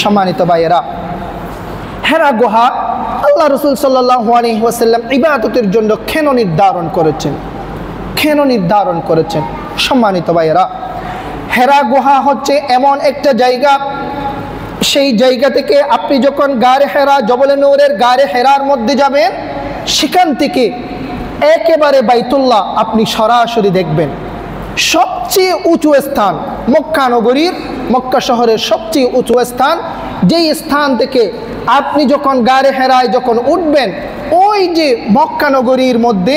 সম্মানিত ভাইয়েরা, হেরা গুহা আল্লাহ রাসূল সাল্লাল্লাহু আলাইহি ওয়াসাল্লাম ইবাদতের জন্য কেন নির্ধারণ করেছেন। সম্মানিত ভাইয়েরা, হেরা গুহা হচ্ছে এমন একটা জায়গা, সেই জায়গা থেকে আপনি যখন গারে হেরা, জবলে নূরের গারে হেরার মধ্যে যাবেন, সেখান থেকে একেবারে বাইতুল্লাহ আপনি সরাসরি দেখবেন। সবচেয়ে উঁচু স্থান মক্কা নগরীর, মক্কা শহরের সবচেয়ে উঁচু স্থান, যেই স্থান থেকে আপনি যখন গারে হেরায় যখন উঠবেন, ওই যে মক্কা নগরীর মধ্যে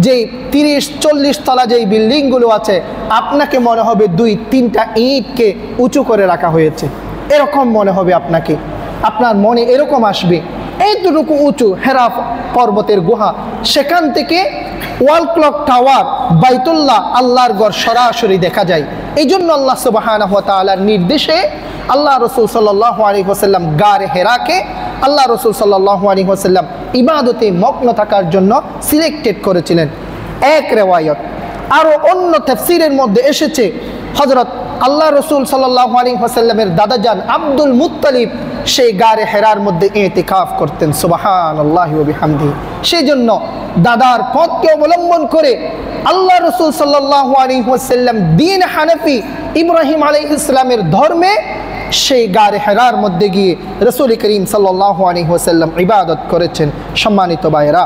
যেই 30-40 তলা যেই বিল্ডিংগুলো আছে, আপনাকে মনে হবে 2-3টা ইটকে উঁচু করে রাখা হয়েছে, এরকম মনে হবে আপনাকে, আপনার মনে এরকম আসবে। এইটুকু উঁচু হেরা পর্বতের গুহা, সেখান থেকে ওয়াল ক্লক টাওয়ার, বাইতুল্লাহ, আল্লাহর ঘর সরাসরি দেখা যায়। এই জন্য আল্লাহ সুবহানাহু ওয়া তাআলার নির্দেশে আল্লাহ রাসূল সাল্লাল্লাহু আলাইহি ওয়াসাল্লাম গারে হেরাকে আল্লাহ রাসূল সাল্লাল্লাহু আলাইহি ওয়াসাল্লাম ইবাদতে মগ্ন থাকার জন্য সিলেক্টেড করেছিলেন। এক রিওয়ায়াত, আরও অন্য তাফসীরের মধ্যে এসেছে হযরত আল্লাহ রাসূল সাল্লাল্লাহু আলাইহি ওয়াসাল্লামের দাদাজান আব্দুল মুত্তালিব সেই গারে হেরার মধ্যে ইতিকাফ করতেন। সুবহানাল্লাহি ওয়া বিহামদিহি। সেই জন্য দাদার পথকে অবলম্বন করে আল্লাহ রাসূল সাল্লাল্লাহু আলাইহি ওয়াসাল্লাম দ্বীন হানাফি ইব্রাহিম আলাইহিস সালামের ধর্মে সেই গারে হেরার মধ্যে গিয়ে রাসূল করিম সাল্লাল্লাহু আলাইহি ওয়াসাল্লাম ইবাদত করেছেন। সম্মানিত ভাইয়েরা,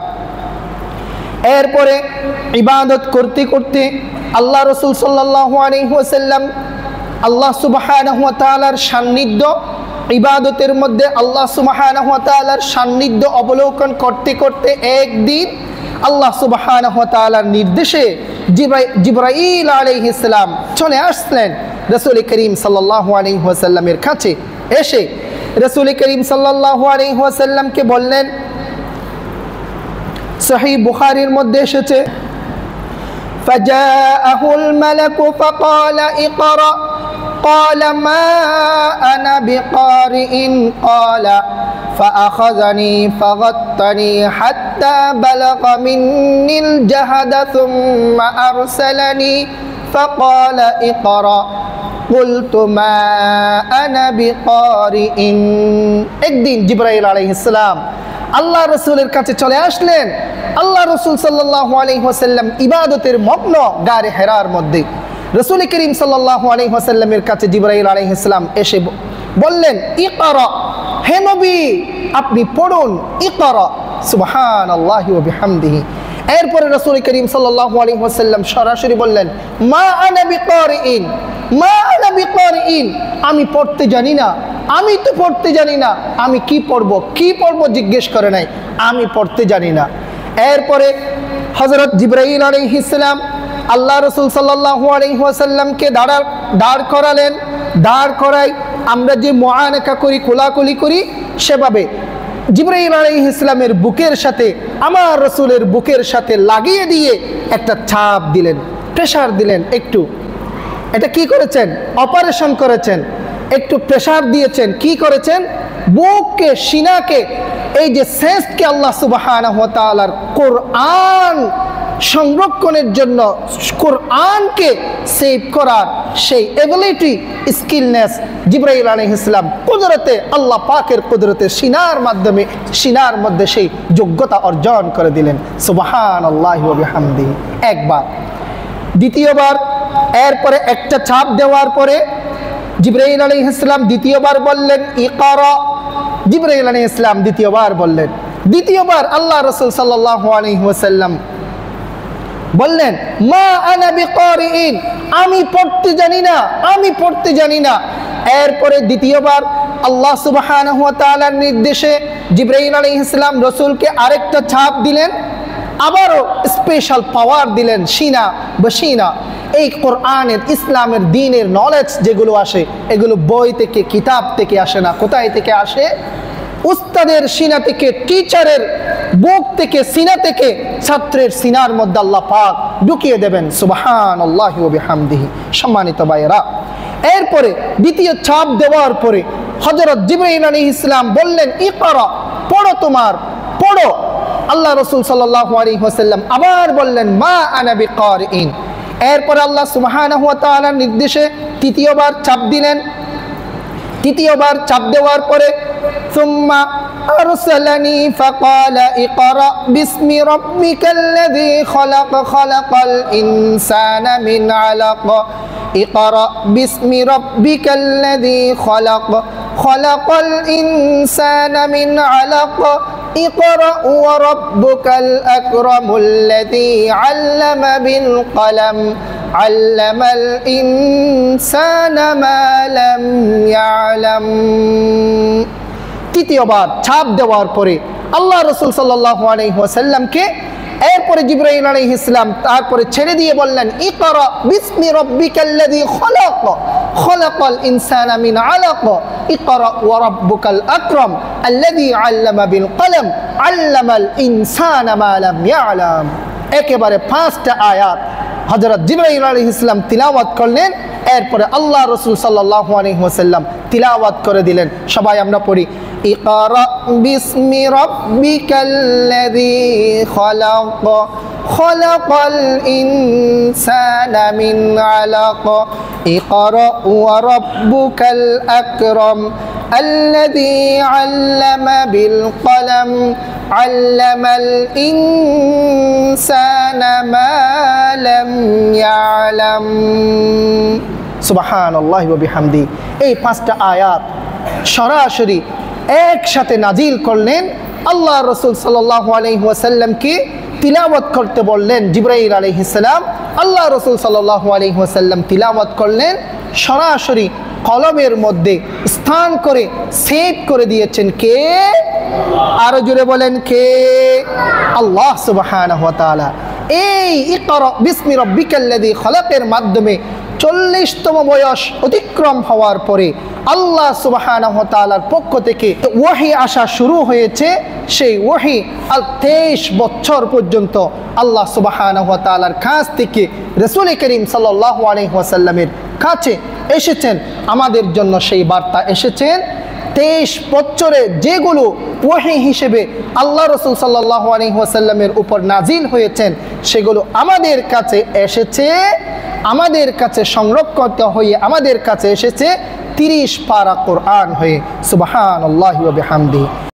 এরপরে ইবাদত করতে করতে আল্লাহ রাসূল সাল্লাল্লাহু আলাইহি ওয়াসাল্লাম আল্লাহ সুবহানাহু ওয়া তাআলার সান্নিধ্য, ইবাদতের মধ্যে আল্লাহ সুবহানাহু ওয়া তাআলার সান্নিধ্য অবলোকন করতে করতে একদিন আল্লাহ সুবহানাহু ওয়া তাআলার নির্দেশে জিবরাইল আলাইহিস সালাম চলে আসলেন রাসূল করিম সাল্লাল্লাহু আলাইহি ওয়াসাল্লামের কাছে। এসে রাসূল করিম সাল্লাল্লাহু আলাইহি ওয়াসাল্লামকে বললেন, সহিহ বুখারীর মধ্যে এসেছে, ফাজাআহুল মালাকু ফাকালা ইকরা قال ما أنا بقارئ قال فأخذني فغطني حتى بلغ مني الجهد ثم أرسلني فقال اقرأ قلت ما أنا بقارئ। একদিন জিবরাইল আলাইহিস সালাম আল্লাহ রাসূলের কাছে চলে আসলেন। আল্লাহ রাসূল সাল্লাল্লাহু আলাইহি ওয়াসাল্লাম ইবাদতের মগ্ন গারে হেরার মধ্যে। রাসূল করিম সাল্লাল্লাহু আলাইহি ওয়াসাল্লামের কাছে জিবরাইল আলাইহিস সালাম এসে বললেন, ইকরা, হে নবী আপনি পড়ুন, ইকরা। সুবহানাল্লাহি ওয়া বিহামদিহি। এরপরে রাসূল করিম সাল্লাল্লাহু আলাইহি ওয়াসাল্লাম সরাসরি বললেন, মা আনা বিকারিইন, মা আনা বিকারিইন, আমি পড়তে জানি না, আমি তো পড়তে জানি না, আমি কি পড়ব জিজ্ঞেস করে নাই, আমি পড়তে জানি না। এরপরে হযরত জিবরাইল আলাইহিস সালাম আল্লাহ রাসূল সাল্লাল্লাহু আলাইহি ওয়াসাল্লামকে দাঁড় করালেন। দাঁড় করাই আমরা যে মুআনাকা করি, কোলাকুলি করি, সেভাবে জিবরাইল আলাইহিস সালামের বুকের সাথে আমার রাসূলের বুকের সাথে লাগিয়ে দিয়ে একটা চাপ দিলেন, প্রেসার দিলেন। একটু এটা কি করেছেন? অপারেশন করেছেন, একটু প্রেসার দিয়েছেন। কি করেছেন? বুককে, সিনাকে, এই যে সেন্সকে আল্লাহ সুবহানাহু ওয়া তাআলার কোরআন সংরক্ষণের জন্য, কোরআনকে সেভ করার সেই এবিলিটি, স্কিলনেস জিবরাইল আলাইহিস সালাম কুদরতে, আল্লাহ পাকের কুদরতে সিনার মধ্যে সেই যোগ্যতা অর্জন করে দিলেন। সুবহানাল্লাহি ওয়া বিহামদিহি। একবার, দ্বিতীয়বার, এরপরে একটা চাপ দেওয়ার পরে জিবরাইল আলাইহিস সালাম দ্বিতীয়বার বললেন, ইকরা। জিবরাইল আলাইহিস সালাম দ্বিতীয়বার বললেন। দ্বিতীয়বার আল্লাহ রাসূল সাল্লাল্লাহু আলাইহি ওয়াসাল্লাম বললেন, মা আনা বিকারিইন, আমি পড়তে জানি না, আমি পড়তে জানি না। এরপরে দ্বিতীয়বার আল্লাহ সুবহানাহু ওয়া তাআলার নির্দেশে জিবরাইল আলাইহিস সালাম রাসূলকে আরেকটা ছাপ দিলেন, আবারও স্পেশাল পাওয়ার দিলেন, সিনা বসিনা। এই কোরআনের, ইসলামের, দ্বীনের নলেজ যেগুলো আসে, এগুলো বই থেকে, কিতাব থেকে আসে না। কোথায় থেকে আসে? উস্তাদের সিনা থেকে, টিচারের বুক থেকে, সিনা থেকে ছাত্রের সিনার মধ্যে আল্লাহ পাক ঢুকিয়ে দেবেন। সুবহানাল্লাহি ওয়া বিহামদিহি। সম্মানিত ভাইয়েরা, এরপরে দ্বিতীয় ছাপ দেওয়ার পরে হযরত জিবরাইল আলাইহিস সালাম বললেন, ইকরা, পড়ো, তোমার পড়ো। আল্লাহ রাসূল সাল্লাল্লাহু আলাইহি ওয়াসাল্লাম আবার বললেন, মা আনা বিকারিইন। এরপরে আল্লাহ সুবহানাহু ওয়া তাআলার নির্দেশে তৃতীয়বার চাপ দিলেন। তৃতীয়বার চাপ দেওয়ার পরে সুম্মা আরসালানি ফাকালা ইকরা বিসমি রাব্বিকাল্লাযী খলাক খলাকাল ইনসানা মিন আলাক ইকরা বিসমি রাব্বিকাল্লাযী খলাক খলাকাল ইনসানা মিন আলাক ইকরা ওয়া রাব্বুকাল আকরামুল্লাযী আল্লামা বিল কলম আল্লামাল ইনসানা মা লাম ইয়ালাম। তৃতীয়বার ছাপ দেওয়ার পরে আল্লাহ রাসূল সাল্লাল্লাহু আলাইহি ওয়াসাল্লামকে এরপরে জিবরাইল আলাইহিস সালাম তারপরে ছেড়ে দিয়ে বললেন ইকরা বিসমি রাব্বিকাল্লাযী খলাক খলাকাল ইনসানা মিন আলাক ইকরা ওয়া রাব্বুকাল আকরাম আল্লাযী আল্লামা বিল কলম আল্লামাল ইনসানা মা লাম ইয়ালাম। একেবারে 5টা আয়াত হযরত জিবরাইল আলাইহিস সালাম তিলাওয়াত করলেন, এরপরে আল্লাহ রাসূল সাল্লাল্লাহু আলাইহি ওয়াসাল্লাম তিলাওয়াত করে দিলেন। সবাই আমরা পড়ি ইকরা বিসমি রাব্বিকাল্লাযী খলাক খলাকাল ইনসানা মিন আলাক ইকরা ওয়া রাব্বুকাল আকরাম আল্লাযী আল্লামা বিল কলম আল্লামাল ইনসানা মা লাম ইয়ালাম। সুবহানাল্লাহি ওয়া বিহামদি। এই 5টা আয়াত সরাসরি একসাথে নাজিল করলেন। আল্লাহ রাসূল সাল্লাল্লাহু আলাইহি ওয়াসাল্লামকে তিলাওয়াত করতে বললেন জিবরাইল আলাইহিস সালাম। আল্লাহ রাসূল সাল্লাল্লাহু আলাইহি ওয়াসাল্লাম তিলাওয়াত করলেন, সরাসরি কলমের মধ্যে স্থান করে সেভ করে দিয়েছেন কে? আরো জোরে বলেন কে? আল্লাহ সুবহানাহু ওয়া তাআলা। এই ইকরা বিসমি রাব্বিকাল্লাযী খলাকের মাধ্যমে 40তম বয়স অতিক্রম হওয়ার পরে আল্লাহ সুবহানাহু ওয়া তাআলার পক্ষ থেকে ওহী আসা শুরু হয়েছে। সেই ওহী 23 বছর পর্যন্ত আল্লাহ সুবহানাহু ওয়া তাআলার কাছ থেকে রাসূল করিম সাল্লাল্লাহু আলাইহি ওয়াসাল্লামের কাছে এসেছেন। আমাদের জন্য সেই বার্তা এসেছেন 23 বছরে যেগুলো ওহী হিসেবে আল্লাহ রাসূল সাল্লাল্লাহু আলাইহি ওয়াসাল্লামের উপর নাজিল হয়েছেন সেগুলো আমাদের কাছে এসেছে, আমাদের কাছে সংরক্ষিত হয়ে আমাদের কাছে এসেছে 30 পারা কোরআন হয়ে। সুবহানাল্লাহি ওয়া বিহামদিহি।